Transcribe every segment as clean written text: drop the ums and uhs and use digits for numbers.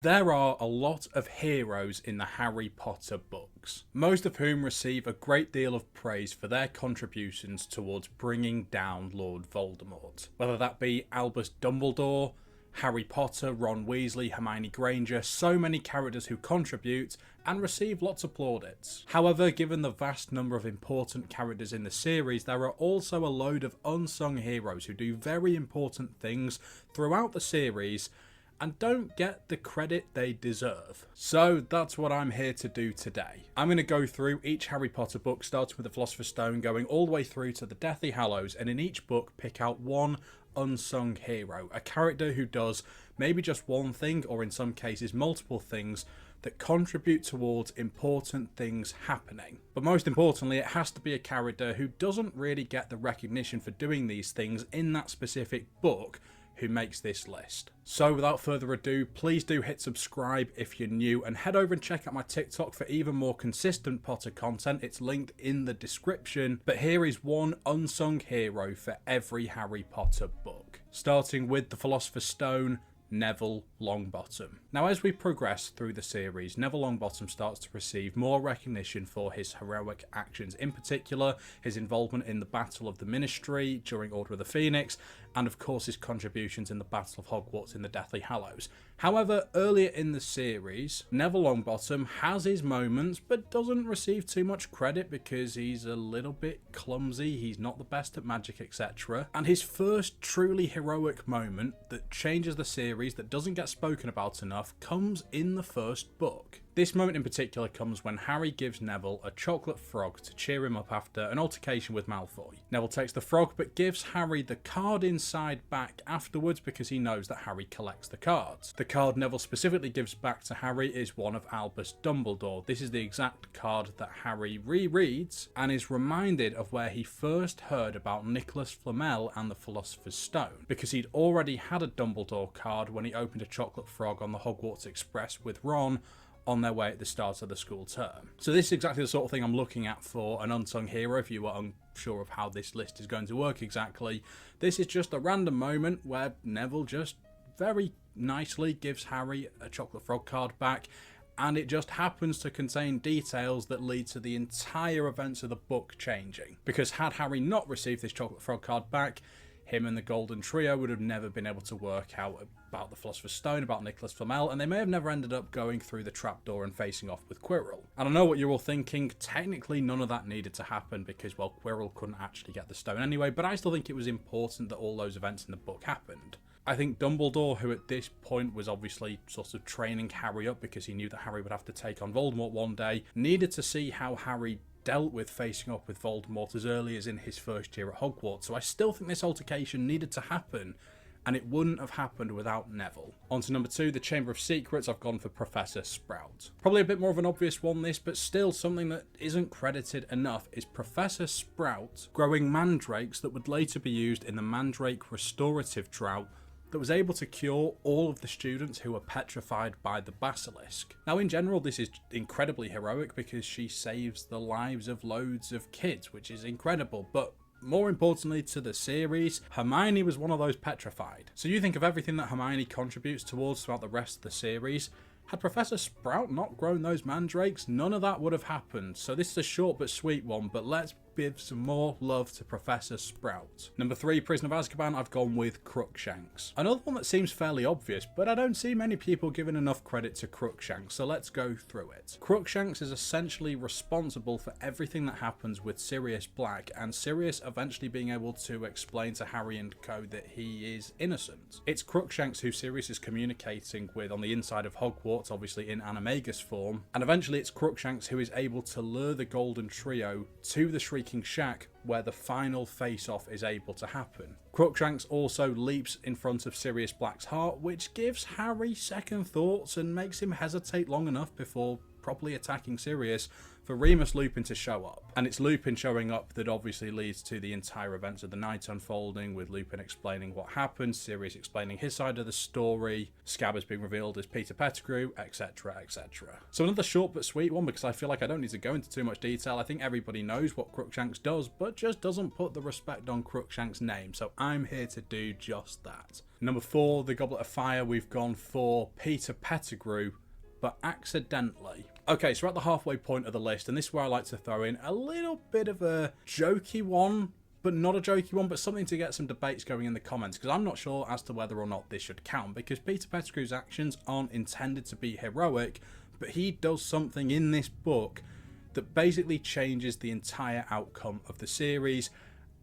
There are a lot of heroes in the Harry Potter books, most of whom receive a great deal of praise for their contributions towards bringing down Lord Voldemort. Whether that be Albus Dumbledore, Harry Potter, Ron Weasley, Hermione Granger, so many characters who contribute and receive lots of plaudits. However, given the vast number of important characters in the series, there are also a load of unsung heroes who do very important things throughout the series and don't get the credit they deserve. So that's what I'm here to do today. I'm going to go through each Harry Potter book, starting with the Philosopher's Stone, going all the way through to the Deathly Hallows, and in each book pick out one unsung hero, a character who does maybe just one thing, or in some cases multiple things, that contribute towards important things happening. But most importantly, it has to be a character who doesn't really get the recognition for doing these things in that specific book who makes this list. So without further ado, please do hit subscribe if you're new, and head over and check out my TikTok for even more consistent Potter content. It's linked in the description. But here is one unsung hero for every Harry Potter book. Starting with the Philosopher's Stone, Neville Longbottom. Now, as we progress through the series, Neville Longbottom starts to receive more recognition for his heroic actions, in particular his involvement in the Battle of the Ministry during Order of the Phoenix, and of course his contributions in the Battle of Hogwarts in the Deathly Hallows. However, earlier in the series, Neville Longbottom has his moments, but doesn't receive too much credit because he's a little bit clumsy, he's not the best at magic, etc. And his first truly heroic moment that changes the series, that doesn't get spoken about enough, comes in the first book. This moment in particular comes when Harry gives Neville a chocolate frog to cheer him up after an altercation with Malfoy. Neville takes the frog but gives Harry the card inside back afterwards because he knows that Harry collects the cards. The card Neville specifically gives back to Harry is one of Albus Dumbledore. This is the exact card that Harry rereads and is reminded of where he first heard about Nicholas Flamel and the Philosopher's Stone, because he'd already had a Dumbledore card when he opened a chocolate frog on the Hogwarts Express with Ron on their way at the start of the school term. So this is exactly the sort of thing I'm looking at for an unsung hero. If you are unsure of how this list is going to work exactly, this is just a random moment where Neville just very nicely gives Harry a chocolate frog card back, and it just happens to contain details that lead to the entire events of the book changing. Because had Harry not received this chocolate frog card back, him and the Golden Trio would have never been able to work out about the Philosopher's Stone, about Nicholas Flamel, and they may have never ended up going through the trapdoor and facing off with Quirrell. And I know what you're all thinking, technically none of that needed to happen because, well, Quirrell couldn't actually get the stone anyway, but I still think it was important that all those events in the book happened. I think Dumbledore, who at this point was obviously sort of training Harry up because he knew that Harry would have to take on Voldemort one day, needed to see how Harry dealt with facing up with Voldemort as early as in his first year at Hogwarts. So I still think this altercation needed to happen, and it wouldn't have happened without Neville. On to number 2, the Chamber of Secrets. I've gone for Professor Sprout. Probably a bit more of an obvious one this, but still something that isn't credited enough is Professor Sprout growing mandrakes that would later be used in the Mandrake Restorative Drought that was able to cure all of the students who were petrified by the basilisk. Now, in general, this is incredibly heroic because she saves the lives of loads of kids, which is incredible, but more importantly to the series, Hermione was one of those petrified. So you think of everything that Hermione contributes towards throughout the rest of the series. Had Professor Sprout not grown those mandrakes, none of that would have happened. So this is a short but sweet one, but let's give some more love to Professor Sprout. Number 3, Prisoner of Azkaban, I've gone with Crookshanks. Another one that seems fairly obvious, but I don't see many people giving enough credit to Crookshanks, so let's go through it. Crookshanks is essentially responsible for everything that happens with Sirius Black, and Sirius eventually being able to explain to Harry and co that he is innocent. It's Crookshanks who Sirius is communicating with on the inside of Hogwarts, obviously in Animagus form, and eventually it's Crookshanks who is able to lure the Golden Trio to the Shrieking Shack where the final face-off is able to happen. Crookshanks also leaps in front of Sirius Black's heart, which gives Harry second thoughts and makes him hesitate long enough before properly attacking Sirius for Remus Lupin to show up. And it's Lupin showing up that obviously leads to the entire events of the night unfolding, with Lupin explaining what happened, Sirius explaining his side of the story, Scabbers being revealed as Peter Pettigrew, etc, etc. So another short but sweet one, because I feel like I don't need to go into too much detail. I think everybody knows what Crookshanks does, but just doesn't put the respect on Crookshanks' name, so I'm here to do just that. Number 4, the Goblet of Fire, we've gone for Peter Pettigrew, but accidentally. Okay, so we're at the halfway point of the list, and this is where I like to throw in a little bit of a jokey one, but not a jokey one, but something to get some debates going in the comments, because I'm not sure as to whether or not this should count, because Peter Pettigrew's actions aren't intended to be heroic, but he does something in this book that basically changes the entire outcome of the series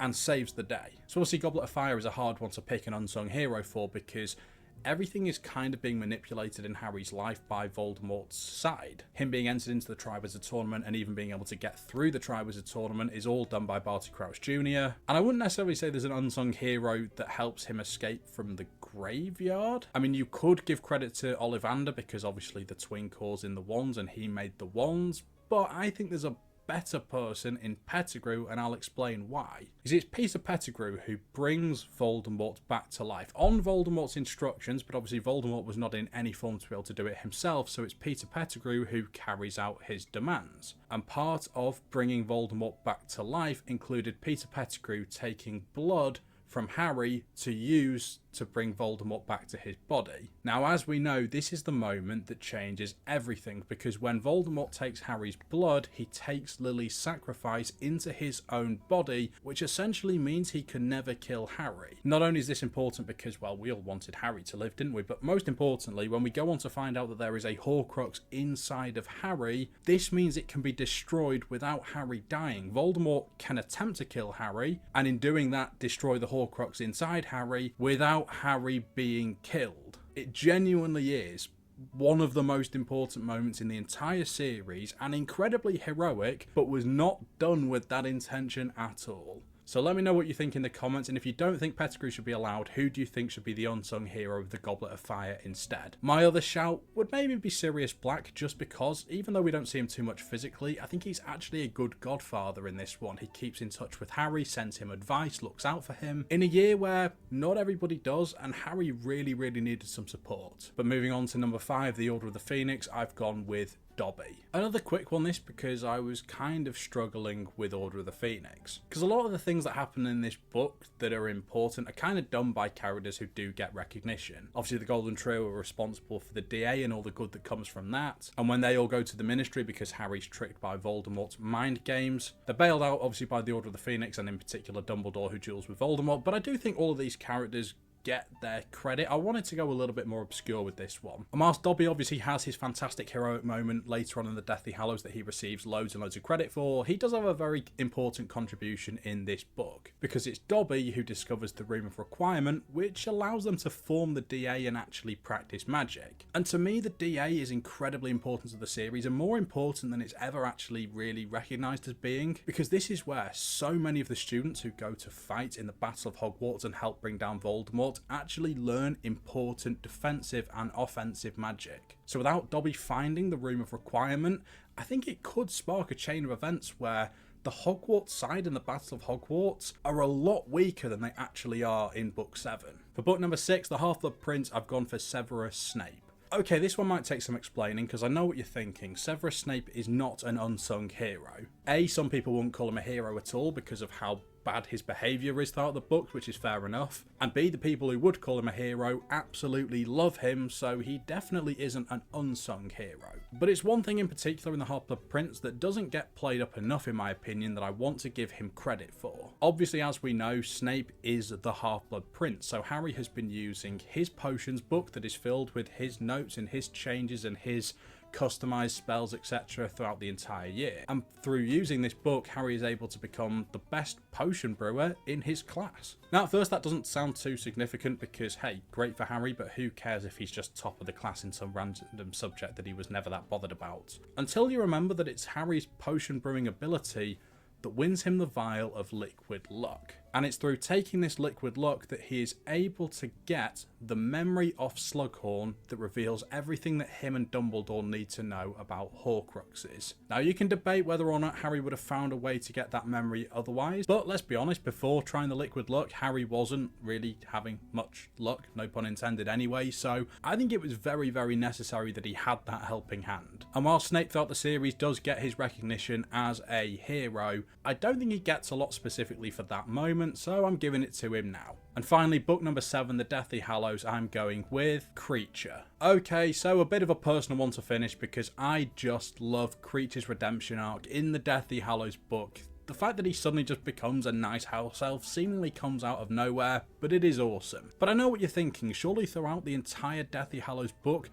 and saves the day. So obviously Goblet of Fire is a hard one to pick an unsung hero for, because everything is kind of being manipulated in Harry's life by Voldemort's side. Him being entered into the Triwizard Tournament and even being able to get through the Triwizard Tournament is all done by Barty Crouch Jr. And I wouldn't necessarily say there's an unsung hero that helps him escape from the graveyard. I mean, you could give credit to Ollivander, because obviously the twin cores in the wands and he made the wands, but I think there's a better person in Pettigrew, and I'll explain why. You see, it's Peter Pettigrew who brings Voldemort back to life on Voldemort's instructions, but obviously Voldemort was not in any form to be able to do it himself, so it's Peter Pettigrew who carries out his demands. And part of bringing Voldemort back to life included Peter Pettigrew taking blood from Harry to use to bring Voldemort back to his body. Now, as we know, this is the moment that changes everything, because when Voldemort takes Harry's blood, he takes Lily's sacrifice into his own body, which essentially means he can never kill Harry. Not only is this important because, well, we all wanted Harry to live, didn't we? But most importantly, when we go on to find out that there is a Horcrux inside of Harry, this means it can be destroyed without Harry dying. Voldemort can attempt to kill Harry, and in doing that, destroy the Horcrux inside Harry without Harry being killed. It genuinely is one of the most important moments in the entire series, and incredibly heroic, but was not done with that intention at all. So let me know what you think in the comments, and if you don't think Pettigrew should be allowed, who do you think should be the unsung hero of the Goblet of Fire instead? My other shout would maybe be Sirius Black, just because, even though we don't see him too much physically, I think he's actually a good godfather in this one. He keeps in touch with Harry, sends him advice, looks out for him, in a year where not everybody does, and Harry really needed some support. But moving on to number 5, the Order of the Phoenix, I've gone with Dobby. Another quick one this, because I was kind of struggling with Order of the Phoenix, because a lot of the things that happen in this book that are important are kind of done by characters who do get recognition. Obviously the Golden Trio are responsible for the DA and all the good that comes from that, and when they all go to the Ministry because Harry's tricked by Voldemort's mind games, they're bailed out obviously by the Order of the Phoenix, and in particular Dumbledore, who duels with Voldemort. But I do think all of these characters get their credit. I wanted to go a little bit more obscure with this one. And whilst Dobby obviously has his fantastic heroic moment later on in the Deathly Hallows that he receives loads and loads of credit for, he does have a very important contribution in this book, because it's Dobby who discovers the Room of Requirement, which allows them to form the DA and actually practice magic. And to me, the DA is incredibly important to the series, and more important than it's ever actually really recognised as being, because this is where so many of the students who go to fight in the Battle of Hogwarts and help bring down Voldemort actually learn important defensive and offensive magic. So without Dobby finding the Room of Requirement, I think it could spark a chain of events where the Hogwarts side in the Battle of Hogwarts are a lot weaker than they actually are in Book 7. For book number 6, the Half-Blood Prince, I've gone for Severus Snape. Okay, this one might take some explaining, because I know what you're thinking. Severus Snape is not an unsung hero. A, some people wouldn't call him a hero at all because of how bad his behaviour is throughout the books, which is fair enough. And B, the people who would call him a hero absolutely love him, so he definitely isn't an unsung hero. But it's one thing in particular in the Half-Blood Prince that doesn't get played up enough in my opinion that I want to give him credit for. Obviously, as we know, Snape is the Half-Blood Prince, so Harry has been using his potions book that is filled with his notes and his changes and his customized spells, etc. throughout the entire year. And through using this book, Harry is able to become the best potion brewer in his class. Now, at first that doesn't sound too significant because, hey, great for Harry, but who cares if he's just top of the class in some random subject that he was never that bothered about. Until you remember that it's Harry's potion brewing ability that wins him the vial of liquid luck. And it's through taking this liquid look that he is able to get the memory of Slughorn that reveals everything that him and Dumbledore need to know about Horcruxes. Now, you can debate whether or not Harry would have found a way to get that memory otherwise, but let's be honest, before trying the liquid look, Harry wasn't really having much luck, no pun intended anyway, so I think it was very, very necessary that he had that helping hand. And while Snape throughout the series does get his recognition as a hero, I don't think he gets a lot specifically for that moment, so I'm giving it to him now. And finally, book number 7, The Deathly Hallows, I'm going with Kreacher. Okay, so a bit of a personal one to finish because I just love Kreacher's redemption arc in the Deathly Hallows book. The fact that he suddenly just becomes a nice house elf seemingly comes out of nowhere, but it is awesome. But I know what you're thinking, surely throughout the entire Deathly Hallows book,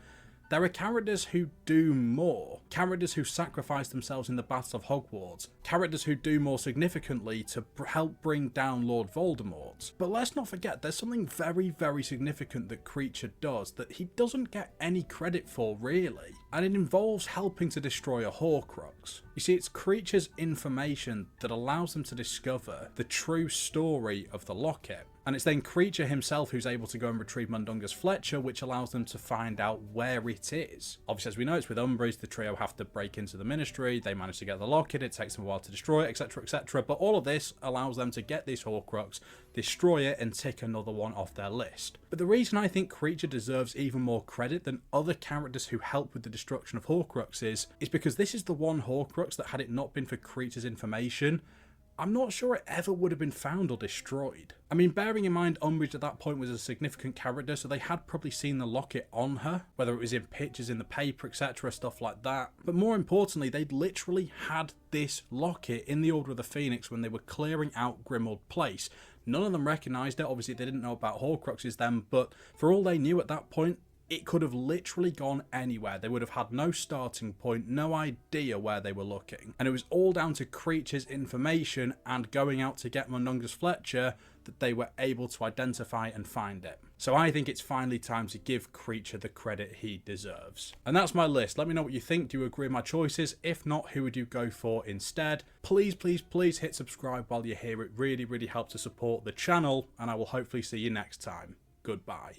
there are characters who do more. Characters who sacrifice themselves in the Battle of Hogwarts. Characters who do more significantly to help bring down Lord Voldemort. But let's not forget, there's something very, very significant that Kreacher does that he doesn't get any credit for, really. And it involves helping to destroy a Horcrux. You see, it's Kreacher's information that allows them to discover the true story of the locket. And it's then Kreacher himself who's able to go and retrieve Mundungus Fletcher, which allows them to find out where it is. Obviously, as we know, it's with Umbridge, the trio have to break into the Ministry, they manage to get the locket, it takes them a while to destroy it, etc, etc. But all of this allows them to get this Horcrux, destroy it, and tick another one off their list. But the reason I think Kreacher deserves even more credit than other characters who help with the destruction of Horcruxes is because this is the one Horcrux that, had it not been for Kreacher's information, I'm not sure it ever would have been found or destroyed. I mean, bearing in mind Umbridge at that point was a significant character, so they had probably seen the locket on her, whether it was in pictures in the paper, etc, stuff like that. But more importantly, they'd literally had this locket in the Order of the Phoenix when they were clearing out Grimmauld Place. None of them recognised it, obviously they didn't know about Horcruxes then, but for all they knew at that point, it could have literally gone anywhere. They would have had no starting point, no idea where they were looking. And it was all down to Kreacher's information and going out to get Mundungus Fletcher that they were able to identify and find it. So I think it's finally time to give Kreacher the credit he deserves. And that's my list. Let me know what you think. Do you agree with my choices? If not, who would you go for instead? Please, please, please hit subscribe while you're here. It really, really helps to support the channel, and I will hopefully see you next time. Goodbye.